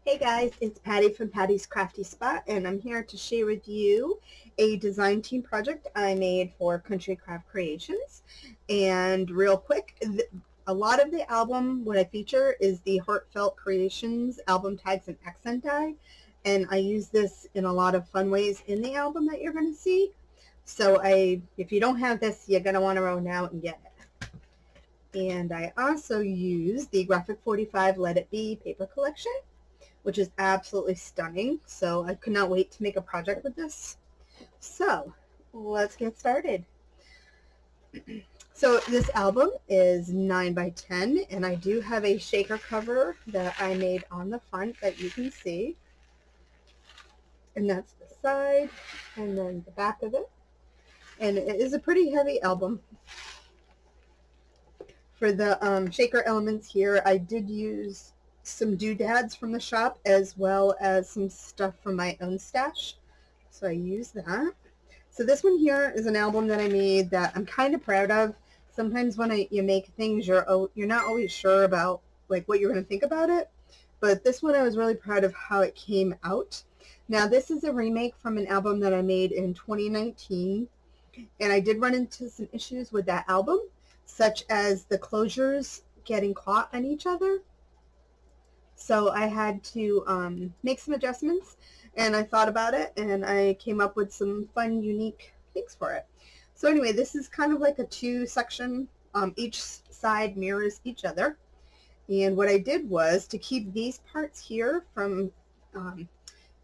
Hey guys, it's Patty from Patty's Crafty Spot, and I'm here to share with you a design team project I made for Country Craft Creations. And real quick, a lot of the album, what I feature is the Heartfelt Creations album tags and accent die, and I use this in a lot of fun ways in the album that you're going to see. So if you don't have this, you're going to want to run out and get it. And I also use the Graphic 45 Let It Be paper collection, which is absolutely stunning. So I could not wait to make a project with this. So let's get started. So this album is 9 by 10, and I do have a shaker cover that I made on the front that you can see. And that's the side, and then the back of it. And it is a pretty heavy album. For the shaker elements here, I did use some doodads from the shop as well as some stuff from my own stash. So I use that. So this one here is an album that I made that I'm kind of proud of. Sometimes when you make things, you're not always sure about like what you're going to think about it. But this one I was really proud of how it came out. Now this is a remake from an album that I made in 2019. And I did run into some issues with that album, such as the closures getting caught on each other. So I had to make some adjustments, and I thought about it, and I came up with some fun, unique things for it. So anyway, this is kind of like a two-section. Each side mirrors each other. And what I did was, to keep these parts here from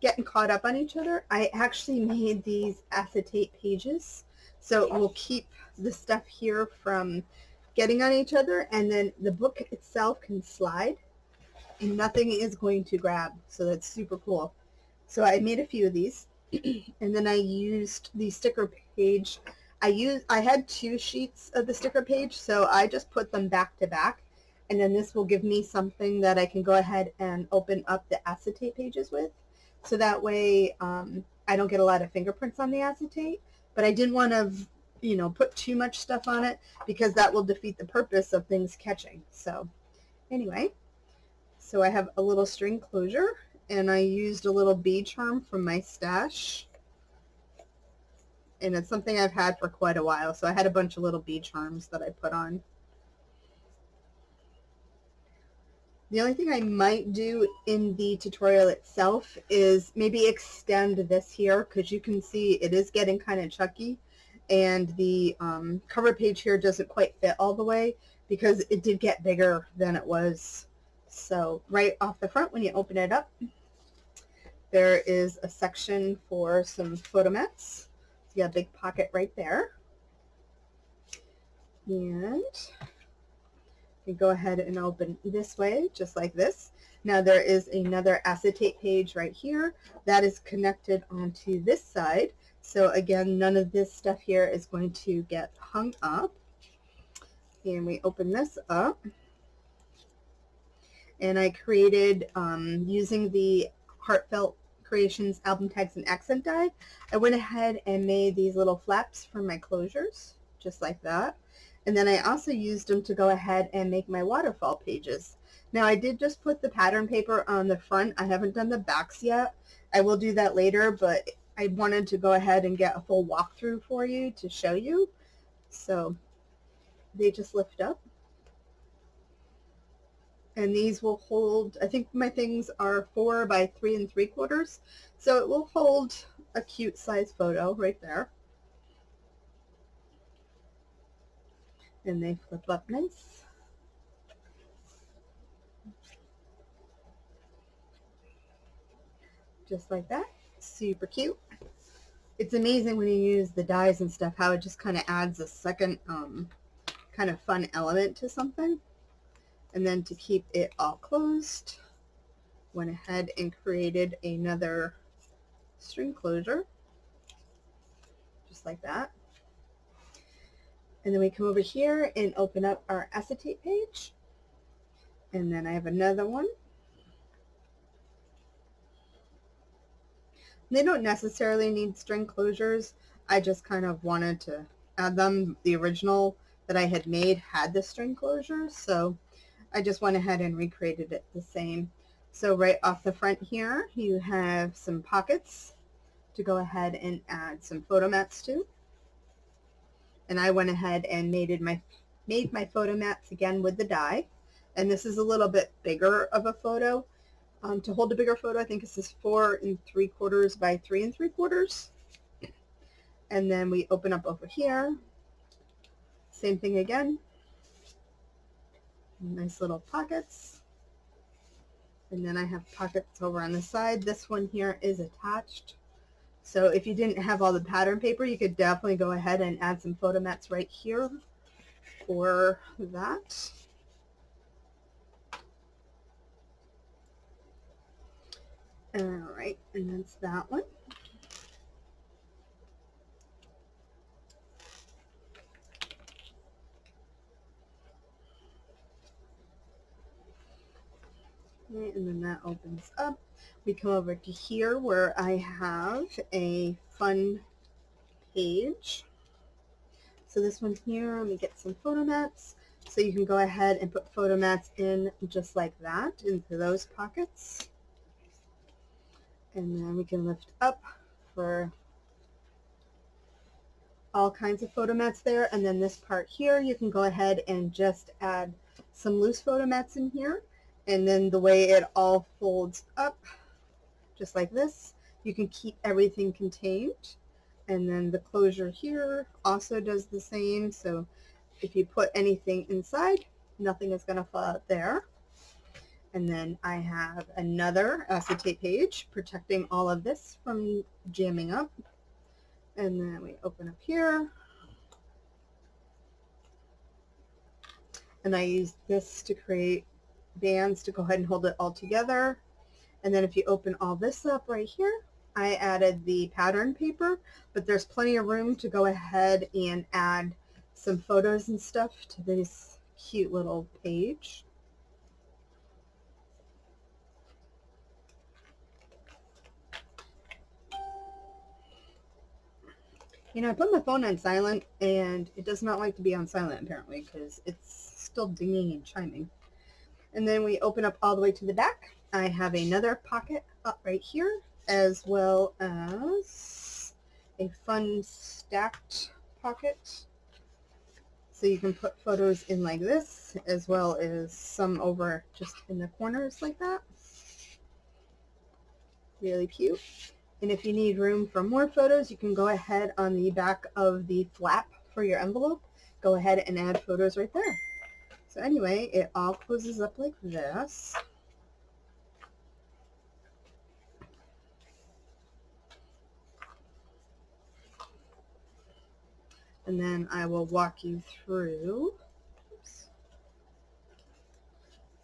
getting caught up on each other, I actually made these acetate pages. So it will keep the stuff here from getting on each other, and then the book itself can slide and nothing is going to grab. So that's super cool. So I made a few of these, and then I used the sticker page. I had 2 sheets of the sticker page, so I just put them back to back, and then this will give me something that I can go ahead and open up the acetate pages with. So that way I don't get a lot of fingerprints on the acetate, but I didn't want to put too much stuff on it because that will defeat the purpose of things catching. So anyway, so I have a little string closure, and I used a little bead charm from my stash, and it's something I've had for quite a while. So I had a bunch of little bead charms that I put on. The only thing I might do in the tutorial itself is maybe extend this here, because you can see it is getting kind of chunky, and the cover page here doesn't quite fit all the way because it did get bigger than it was. So right off the front, when you open it up, there is a section for some photo mats. So you got a big pocket right there. And you go ahead and open this way, just like this. Now there is another acetate page right here that is connected onto this side. So again, none of this stuff here is going to get hung up. And we open this up. And I created, using the Heartfelt Creations album tags and accent die, I went ahead and made these little flaps for my closures, just like that. And then I also used them to go ahead and make my waterfall pages. Now I did just put the pattern paper on the front. I haven't done the backs yet. I will do that later, but I wanted to go ahead and get a full walkthrough for you to show you. So they just lift up. And these will hold, I think my things are 4 by 3 3/4. So it will hold a cute size photo right there. And they flip up nice. Just like that. Super cute. It's amazing when you use the dies and stuff, how it just kind of adds a second kind of fun element to something. And then to keep it all closed, went ahead and created another string closure, just like that. And then we come over here and open up our acetate page. And then I have another one. They don't necessarily need string closures. I just kind of wanted to add them. The original that I had made had the string closures, so I just went ahead and recreated it the same. So right off the front here, you have some pockets to go ahead and add some photo mats to. And I went ahead and made my photo mats again with the die. And this is a little bit bigger of a photo. To hold a bigger photo, I think this is 4 3/4 by 3 3/4. And then we open up over here. Same thing again. Nice little pockets. And then I have pockets over on the side. This one here is attached. So if you didn't have all the pattern paper, you could definitely go ahead and add some photo mats right here for that. All right, and that's that one. Right, and then that opens up. We come over to here where I have a fun page. So this one here, let me get some photo mats. So you can go ahead and put photo mats in just like that into those pockets. And then we can lift up for all kinds of photo mats there. And then this part here, you can go ahead and just add some loose photo mats in here. And then the way it all folds up, just like this, you can keep everything contained. And then the closure here also does the same. So if you put anything inside, nothing is going to fall out there. And then I have another acetate page protecting all of this from jamming up. And then we open up here. And I use this to create bands to go ahead and hold it all together. And then if you open all this up right here, I added the pattern paper, but there's plenty of room to go ahead and add some photos and stuff to this cute little page. You know, I put my phone on silent, and it does not like to be on silent apparently because it's still dinging and chiming. And then we open up all the way to the back. I have another pocket up right here, as well as a fun stacked pocket. So you can put photos in like this, as well as some over just in the corners like that. Really cute. And if you need room for more photos, you can go ahead on the back of the flap for your envelope. Go ahead and add photos right there. So anyway, it all closes up like this. And then I will walk you through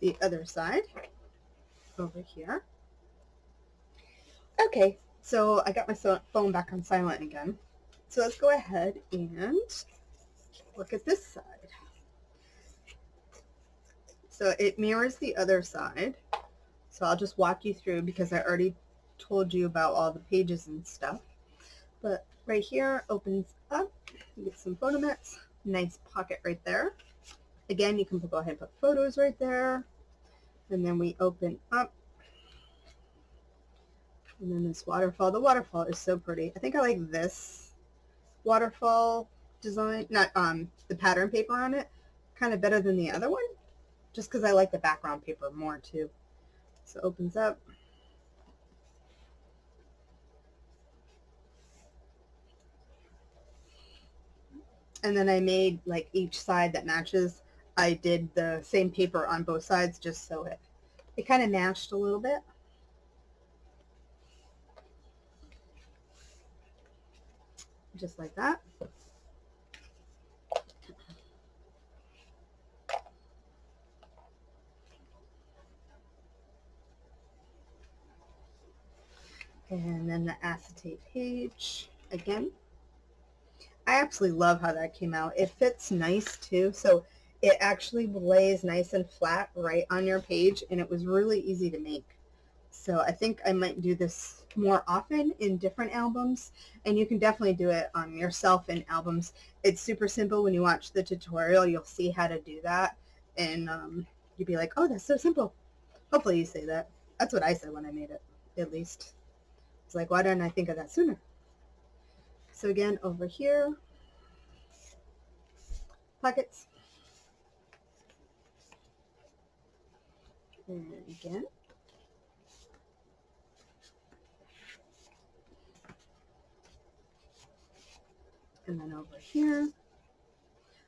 the other side over here. Okay, so I got my phone back on silent again. So let's go ahead and look at this side. So it mirrors the other side. So I'll just walk you through because I already told you about all the pages and stuff. But right here opens up. You get some photo mats. Nice pocket right there. Again, you can go ahead and put photos right there. And then we open up. And then this waterfall. The waterfall is so pretty. I think I like this waterfall design, not the pattern paper on it, kind of better than the other one, just because I like the background paper more too. So it opens up. And then I made like each side that matches. I did the same paper on both sides just so it kind of matched a little bit. Just like that. And then the acetate page again. I absolutely love how that came out. It fits nice too, so it actually lays nice and flat right on your page, and it was really easy to make. So I think I might do this more often in different albums, and you can definitely do it yourself in albums. It's super simple. When you watch the tutorial, you'll see how to do that, and you'll be like, oh, that's so simple. Hopefully you say that. That's what I said when I made it, at least. It's like, why didn't I think of that sooner? So again, over here, pockets. And again. And then over here.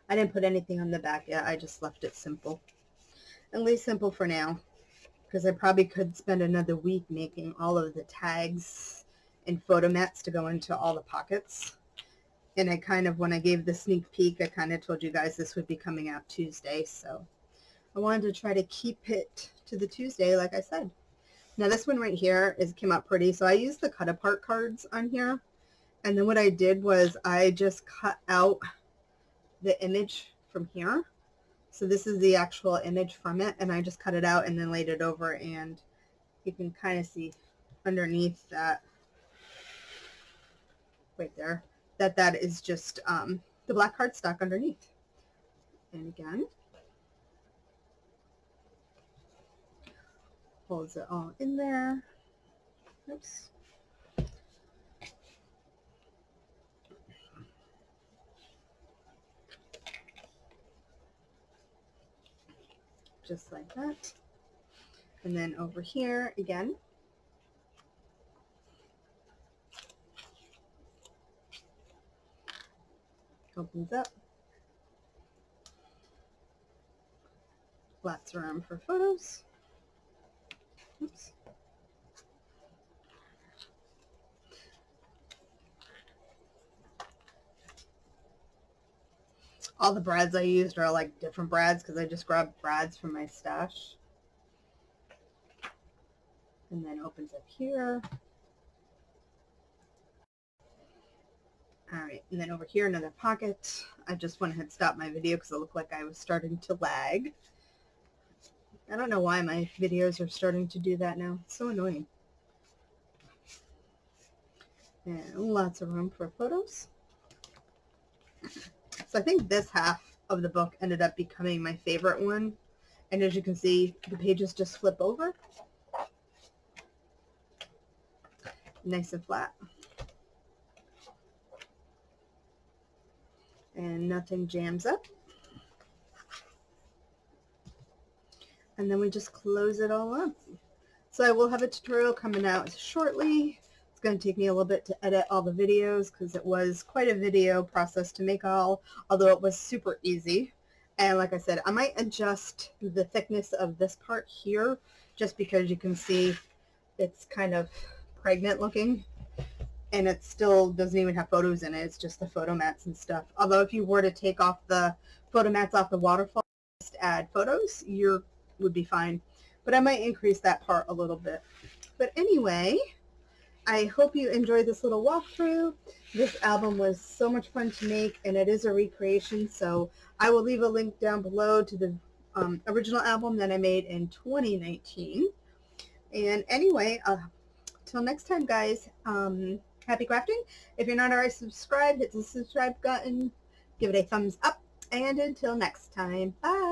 I didn't put anything on the back yet. I just left it simple. At least simple for now. Because I probably could spend another week making all of the tags and photo mats to go into all the pockets. And I kind of, when I gave the sneak peek, I kind of told you guys this would be coming out Tuesday. So I wanted to try to keep it to the Tuesday, like I said. Now this one right here came out pretty. So I used the cut apart cards on here. And then what I did was I just cut out the image from here. So this is the actual image from it, and I just cut it out and then laid it over, and you can kind of see underneath that right there that is just the black cardstock underneath. And again, holds it all in there. Oops. Just like that. And then over here again, opens up. Lots of room for photos. Oops. All the brads I used are like different brads because I just grabbed brads from my stash. And then opens up here. All right, and then over here, another pocket. I just went ahead and stopped my video because it looked like I was starting to lag. I don't know why my videos are starting to do that now. It's so annoying. And lots of room for photos. So I think this half of the book ended up becoming my favorite one. And as you can see, the pages just flip over. Nice and flat. And nothing jams up. And then we just close it all up. So I will have a tutorial coming out shortly. It's going to take me a little bit to edit all the videos because it was quite a video process to make all, although it was super easy. And like I said, I might adjust the thickness of this part here just because you can see it's kind of pregnant looking. And it still doesn't even have photos in it. It's just the photo mats and stuff. Although if you were to take off the photo mats off the waterfall, just add photos, you would be fine. But I might increase that part a little bit. But anyway, I hope you enjoyed this little walkthrough. This album was so much fun to make, and it is a recreation. So I will leave a link down below to the original album that I made in 2019. And anyway, till next time, guys. Happy crafting. If you're not already subscribed, hit the subscribe button, give it a thumbs up, and until next time, bye.